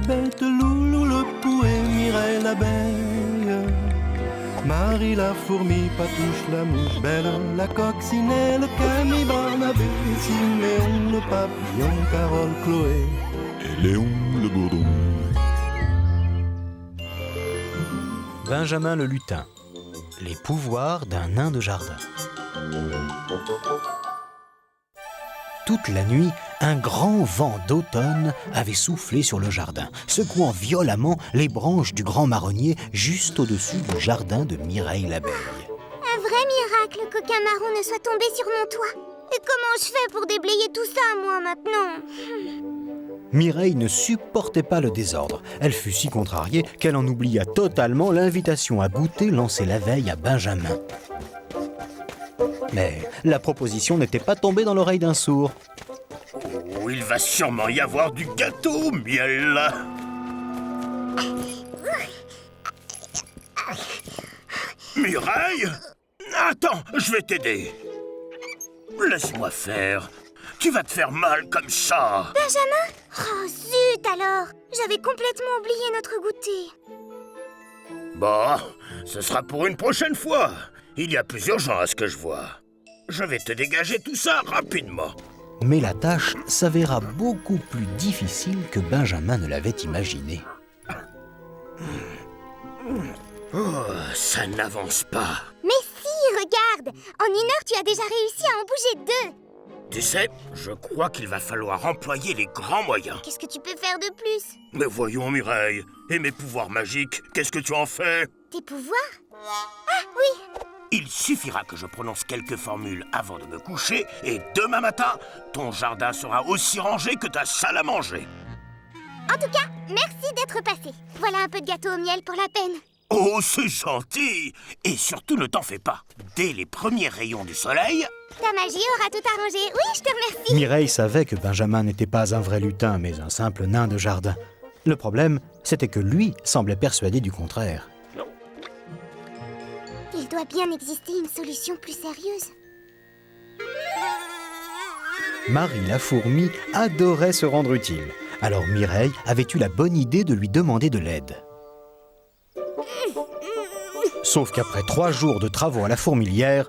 bête, Loulou le pouet, Mireille l'abeille. Marie la fourmi, Patouche la mouche, Belle la coccinelle, Camille Barnabé, Siméon le papillon, Carole Chloé et Léon le bourdon. Benjamin le lutin. Les pouvoirs d'un nain de jardin. Toute la nuit, un grand vent d'automne avait soufflé sur le jardin, secouant violemment les branches du grand marronnier juste au-dessus du jardin de Mireille l'abeille. Un vrai miracle qu'aucun marron ne soit tombé sur mon toit. Et comment je fais pour déblayer tout ça, moi, maintenant? Mireille ne supportait pas le désordre. Elle fut si contrariée qu'elle en oublia totalement l'invitation à goûter lancée la veille à Benjamin. Mais la proposition n'était pas tombée dans l'oreille d'un sourd. Oh, il va sûrement y avoir du gâteau au miel. Mireille? Attends, je vais t'aider. Laisse-moi faire. Tu vas te faire mal comme ça. Benjamin? Oh, zut alors! J'avais complètement oublié notre goûter. Bon, ce sera pour une prochaine fois. Il y a plus urgent à ce que je vois. Je vais te dégager tout ça rapidement. Mais la tâche s'avéra beaucoup plus difficile que Benjamin ne l'avait imaginé. Oh, ça n'avance pas. Mais si, regarde! En 1 heure, tu as déjà réussi à en bouger 2. Tu sais, je crois qu'il va falloir employer les grands moyens. Qu'est-ce que tu peux faire de plus? Mais voyons, Mireille, et mes pouvoirs magiques, qu'est-ce que tu en fais? Tes pouvoirs? Ah, oui! Il suffira que je prononce quelques formules avant de me coucher, et demain matin, ton jardin sera aussi rangé que ta salle à manger. En tout cas, merci d'être passé. Voilà un peu de gâteau au miel pour la peine. Oh, c'est gentil! Et surtout, ne t'en fais pas. Dès les premiers rayons du soleil... Ta magie aura tout arrangé. Oui, je te remercie. Mireille savait que Benjamin n'était pas un vrai lutin, mais un simple nain de jardin. Le problème, c'était que lui semblait persuadé du contraire. Il doit bien exister une solution plus sérieuse. Marie la fourmi adorait se rendre utile. Alors Mireille avait eu la bonne idée de lui demander de l'aide. Sauf qu'après 3 jours de travaux à la fourmilière,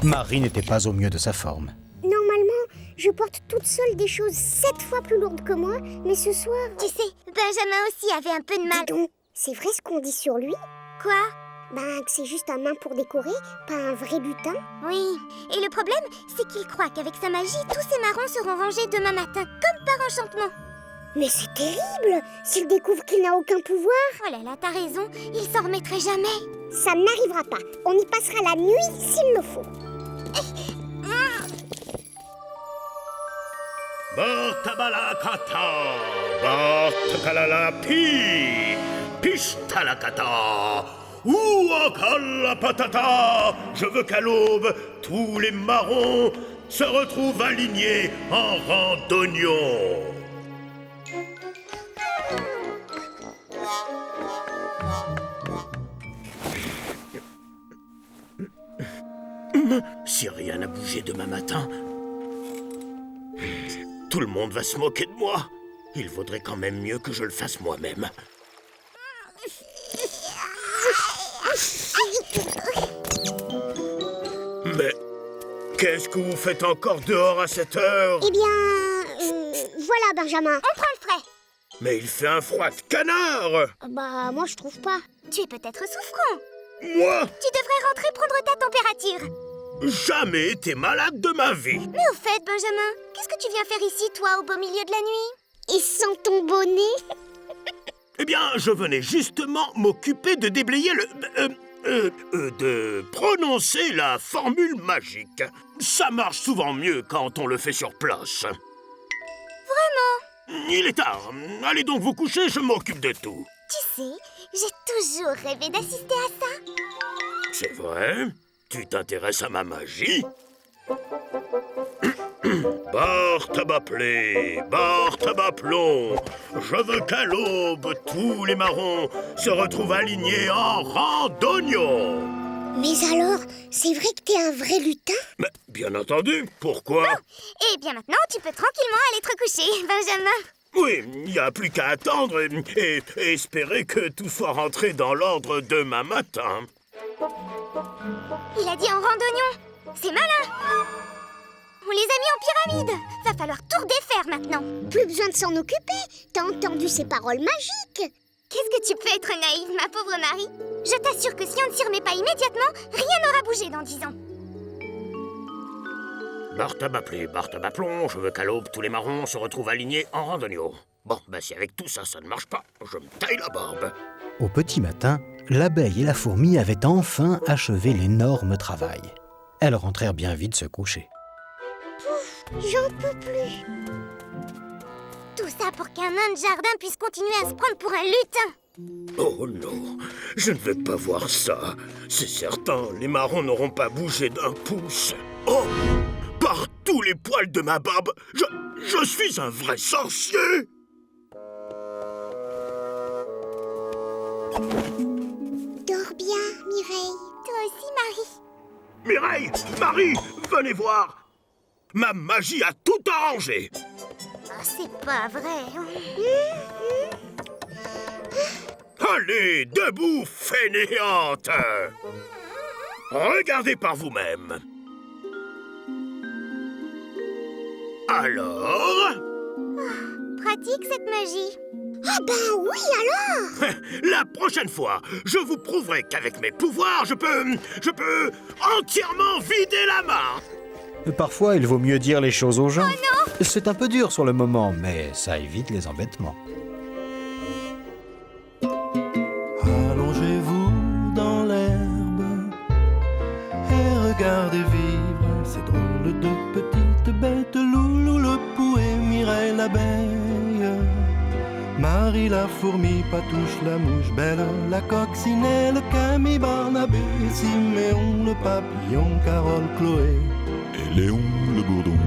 Marie n'était pas au mieux de sa forme. Normalement, je porte toute seule des choses 7 fois plus lourdes que moi, mais ce soir... Tu sais, Benjamin aussi avait un peu de mal. Dis donc, c'est vrai ce qu'on dit sur lui? Quoi? Ben, que c'est juste un nain pour décorer, pas un vrai lutin. Oui, et le problème, c'est qu'il croit qu'avec sa magie, tous ces marrons seront rangés demain matin, comme par enchantement. Mais c'est terrible! S'il découvre qu'il n'a aucun pouvoir... Oh là là, t'as raison, il s'en remettrait jamais. Ça n'arrivera pas. On y passera la nuit s'il le faut. Bortabalakata, Bortakalalapi, Pishtalakata, Ouakala patata. Je veux qu'à l'aube, tous les marrons se retrouvent alignés en rang d'oignons. Si rien n'a bougé demain matin, tout le monde va se moquer de moi. Il vaudrait quand même mieux que je le fasse moi-même. Mais qu'est-ce que vous faites encore dehors à cette heure? Eh bien... voilà, Benjamin. On prend le frais. Mais il fait un froid de canard. Bah, moi, je trouve pas. Tu es peut-être souffrant. Moi, Tu devrais rentrer prendre ta température. jamais été malade de ma vie. Mais au fait, Benjamin, qu'est-ce que tu viens faire ici, toi, au beau milieu de la nuit? Et sans ton bonnet? Eh bien, je venais justement m'occuper de déblayer de prononcer la formule magique. Ça marche souvent mieux quand on le fait sur place. Vraiment? Il est tard. Allez donc vous coucher, je m'occupe de tout. Tu sais, j'ai toujours rêvé d'assister à ça. C'est vrai? Tu t'intéresses à ma magie? Bartabaplé, Bartabaplon, je veux qu'à l'aube, tous les marrons se retrouvent alignés en rang d'oignons. Mais alors, c'est vrai que t'es un vrai lutin? Mais bien entendu, pourquoi? Et bien maintenant, tu peux tranquillement aller te recoucher, Benjamin. Oui, il n'y a plus qu'à attendre et espérer que tout soit rentré dans l'ordre demain matin. Il a dit en randonnion. C'est malin. On les a mis en pyramide. Va falloir tout redéfaire maintenant. Plus besoin de s'en occuper. T'as entendu ces paroles magiques? Qu'est-ce que tu peux être naïve, ma pauvre Marie? Je t'assure que si on ne s'y remet pas immédiatement, rien n'aura bougé dans 10 ans. Barthe m'appelons, je veux qu'à l'aube, tous les marrons se retrouvent alignés en randonio. Bon, si avec tout ça, ça ne marche pas, je me taille la barbe. Au petit matin, l'abeille et la fourmi avaient enfin achevé l'énorme travail. Elles rentrèrent bien vite se coucher. J'en peux plus. Tout ça pour qu'un nain de jardin puisse continuer à se prendre pour un lutin. Oh non, je ne veux pas voir ça. C'est certain, les marrons n'auront pas bougé d'un pouce. Oh, par tous les poils de ma barbe, je suis un vrai sorcier. Dors bien, Mireille. Toi aussi, Marie. Mireille, Marie, venez voir. Ma magie a tout arrangé. Oh, c'est pas vrai. Allez, debout, fainéante. Regardez par vous-même. Alors? Pratique cette magie. Ah ben oui alors. La prochaine fois, je vous prouverai qu'avec mes pouvoirs, je peux entièrement vider la main. Parfois, il vaut mieux dire les choses aux gens. Oh non! C'est un peu dur sur le moment, mais ça évite les embêtements. Allongez-vous dans l'herbe et regardez vivre ces drôles de petites bêtes. Loulou le pou et Mireille l'abeille, Marie la fourmi, Patouche la mouche, Belle la coccinelle, Camille Barnabé, Siméon le papillon, Carole, Chloé et Léon le bourdon.